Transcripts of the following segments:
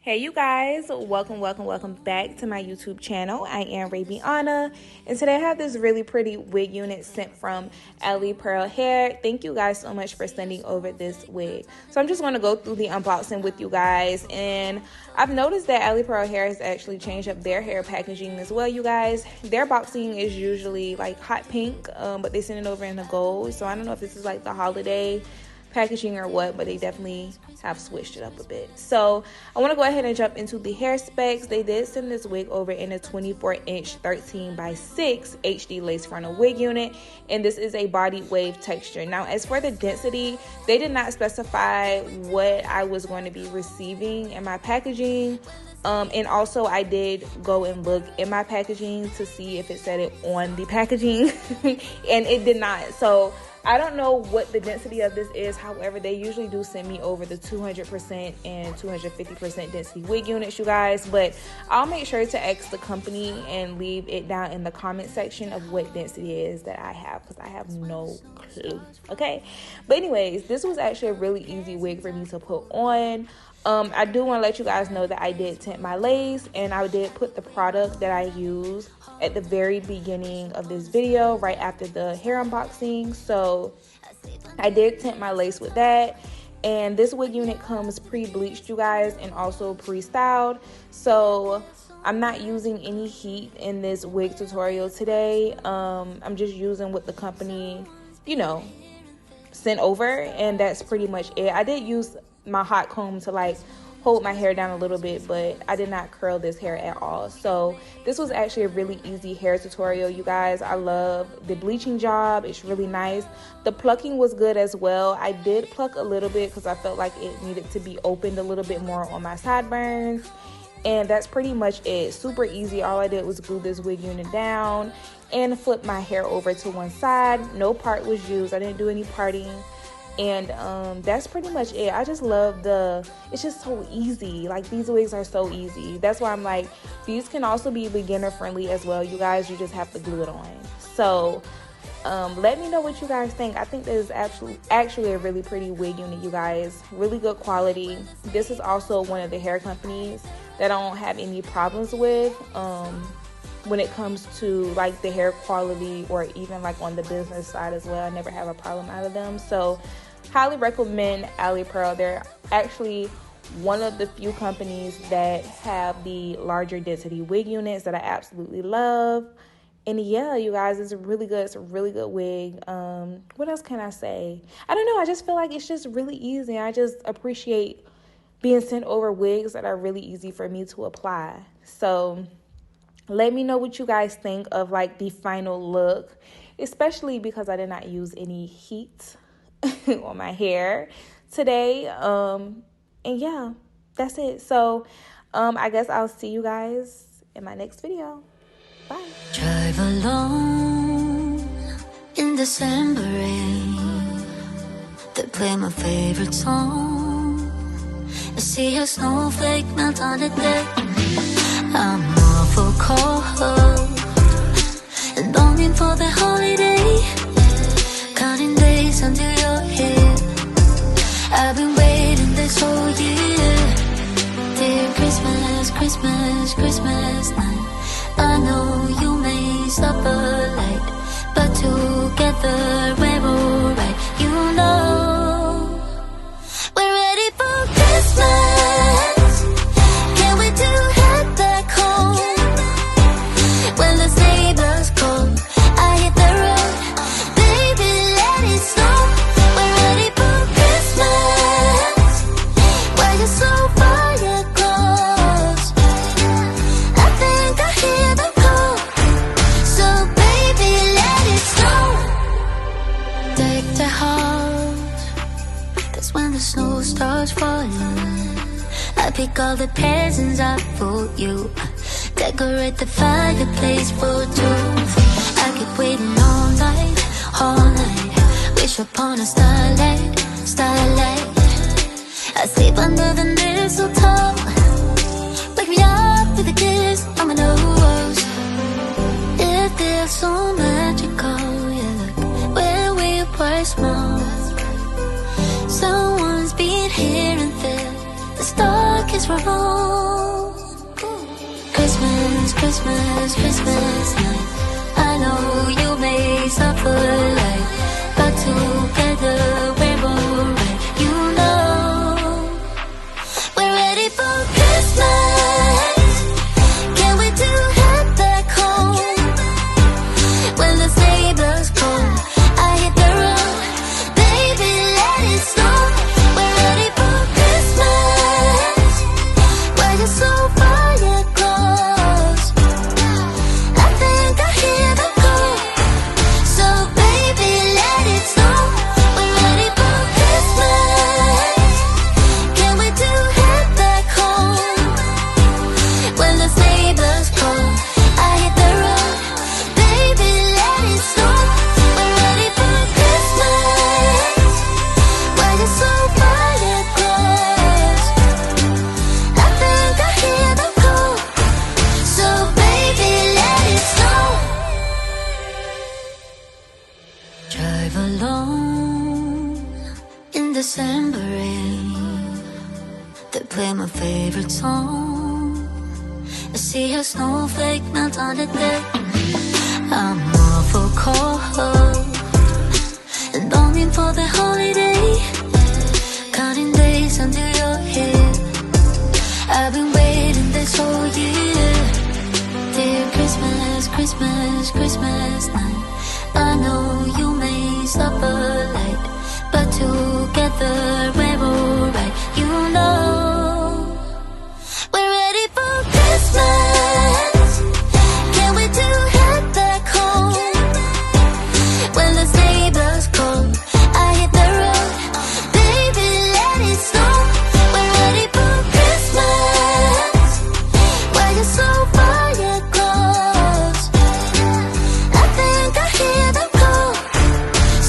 Hey you guys, welcome back to my YouTube channel. I am Rabiana, and today I have this really pretty wig unit sent from Alipearl Hair. Thank you guys so much for sending over this wig. So I'm just going to go through the unboxing with you guys, and I've noticed that Alipearl Hair has actually changed up their hair packaging as well, you guys. Their boxing is usually like hot pink, but they send it over in the gold, so I don't know if this is like the holiday packaging or what, but they definitely have switched it up a bit. So I want to go ahead and jump into the hair specs. They did send this wig over in a 24-inch 13x6 HD lace frontal wig unit, and this is a body wave texture. Now as for the density, they did not specify what I was going to be receiving in my packaging. And also I did go and look in my packaging to see if it said it on the packaging and it did not. So I don't know what the density of this is. However, they usually do send me over the 200% and 250% density wig units, you guys. But I'll make sure to ask the company and leave it down in the comment section of what density it is that I have, because I have no clue. Okay. But anyways, this was actually a really easy wig for me to put on. I do want to let you guys know that I did tint my lace, and I did put the product that I use at the very beginning of this video, right after the hair unboxing. So I did tint my lace with that, and this wig unit comes pre-bleached, you guys, and also pre-styled. So I'm not using any heat in this wig tutorial today. I'm just using what the company, you know, sent over, and that's pretty much it. I did use my hot comb to like hold my hair down a little bit, but I did not curl this hair at all. So this was actually a really easy hair tutorial, you guys. I love the bleaching job. It's really nice. The plucking was good as well. I did pluck a little bit because I felt like it needed to be opened a little bit more on my sideburns, and that's pretty much it. Super easy. All I did was glue this wig unit down and flip my hair over to one side. No part was used. I didn't do any parting. And that's pretty much it. I just love it's just so easy. Like, these wigs are so easy. That's why I'm like, these can also be beginner friendly as well, you guys. You just have to glue it on. So let me know what you guys think. I think this is actually a really pretty wig unit, you guys. Really good quality. This is also one of the hair companies that I don't have any problems with when it comes to like the hair quality, or even like on the business side as well. I never have a problem out of them. So highly recommend Alipearl. They're actually one of the few companies that have the larger density wig units that I absolutely love. And yeah, you guys, it's really good. It's a really good wig. What else can I say? I don't know. I just feel like it's just really easy. I just appreciate being sent over wigs that are really easy for me to apply. So let me know what you guys think of like the final look, especially because I did not use any heat on my hair today. And yeah, that's it. So I guess I'll see you guys in my next video. Bye. Drive alone in December rain. They play my favorite song. I see a snowflake melt on the deck. I'm awful cold and longing for the holiday. Counting days until you're here. I've been waiting this whole year. Dear Christmas, Christmas, Christmas night. I know you may suffer light, but together we're alright. You know we're ready for Christmas. When the snow starts falling, I pick all the presents up for you. Decorate the fireplace for two. I keep waiting all night. Wish upon a starlight. I sleep under the mistletoe. Wake me up with a kiss on my nose. It feels so magical, yeah, look, when we were small. Someone's been here and there. The star kiss from home. Christmas, Christmas night. I know you may suffer like, but together we're alright. You know we're ready for Christmas. Can't wait to head back home. When the sleigh bells call, I hit the road. Baby, let it snow. We're ready for Christmas. Why you so far yet close? I think I hear the call. So baby, let it snow. We're ready for Christmas. Can't wait to head back home. When the sleigh bells call, I hit the road. Baby, let it snow. We're ready for Christmas. Why you so far yet close? I think I hear the call. So baby, let it snow. Drive alone in December rain. They play my favorite song. I see a snowflake melt on the deck. I'm awful cold and longing for the holiday. Counting days until you're here. I've been waiting this whole year. Dear Christmas, Christmas, Christmas night. I know you may suffer light, but together we're alright. You know we're ready for Christmas. Can't wait to head back home. When the sleigh bells call, I hit the road. Baby, let it snow. We're ready for Christmas. Why you so far yet close? I think I hear the call.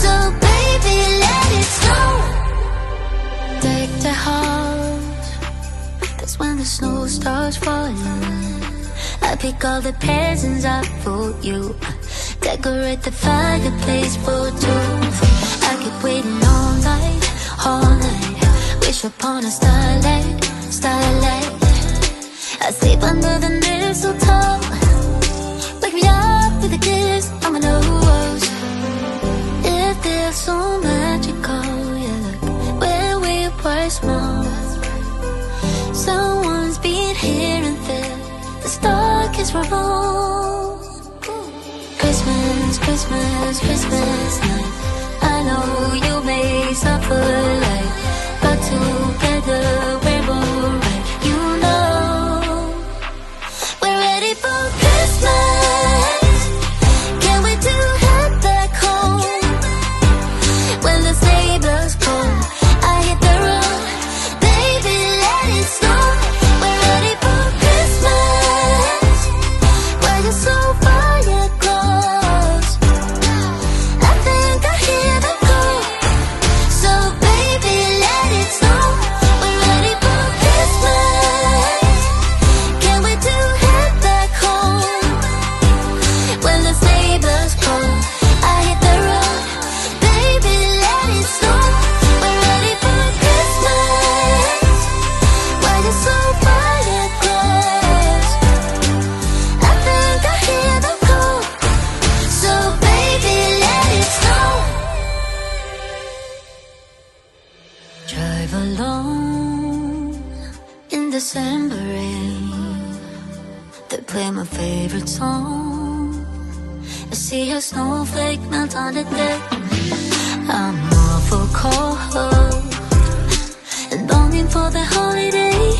So baby, let it snow. Deck the house. That's when the snow starts falling. I pick all the presents up for you. Decorate the fireplace for two. I keep waiting all night, all night. Wish upon a starlight, starlight. I sleep under the mistletoe. Wake me up with a kiss on my nose. It feels so magical, yeah, look where we were small. Someone's been here and there. The stock is wrong. Christmas, Christmas, Christmas night. I know you may suffer like, but together we're alright. You know we're ready for Christmas. Can't wait to head back home. When the sleigh bells call, I hit the road. Baby, let it snow. We're ready for Christmas. Why you so far yet close? I think I hear the call. So baby, let it snow. We're ready for Christmas. Can't wait to head back home. When the sleigh bells call, I hit the road. Baby, let it snow. We're ready for Christmas. Why you so far yet close? I think I hear the call. So baby, let it snow. Drive alone in December rain. They play my favorite song. I see a snowflake melt on the deck. I'm awful cold and longing for the holiday.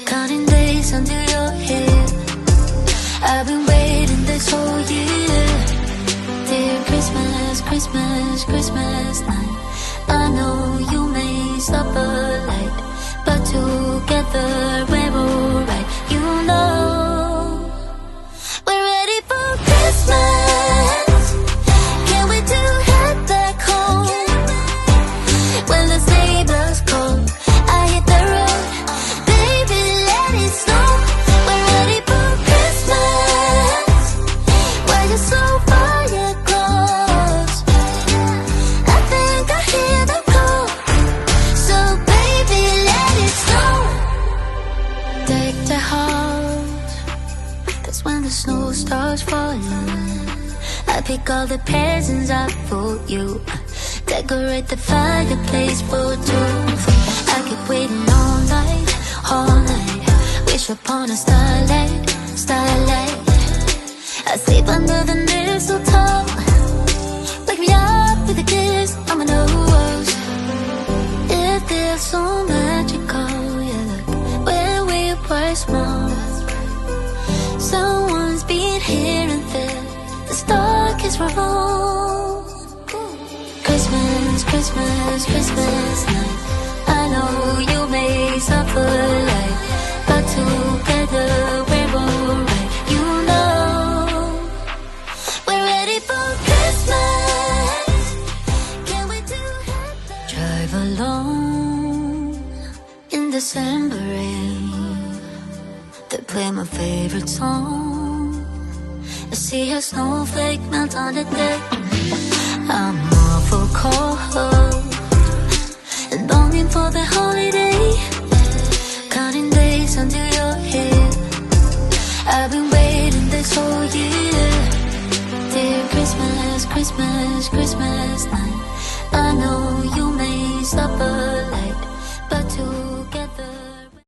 Counting days until you're here. I've been waiting this whole year. Dear Christmas, Christmas, Christmas night. I know you may suffer light, but together we're alright. You know we're ready for Christmas. Can't wait to head back home. When the sleigh bells call, I hit the road. snow starts falling, I pick all the presents up for you, decorate the fireplace for two. I keep waiting all night, all night. Wish upon a starlight, starlight. I sleep under the mistletoe. Wake me up with a kiss on my nose. It feels so magical, yeah, like when we were small. Someone's been here and there, the dark is wrong. Christmas, Christmas, Christmas night. I know you may suffer like, but together we're alright. You know we're ready for Christmas. Can we do Heatless? Drive alone in December rain, they play my favorite song. I see a snowflake melt on the deck. I'm awful cold and longing for the holiday, counting days until you're here. I've been waiting this whole year. Dear Christmas, Christmas, Christmas.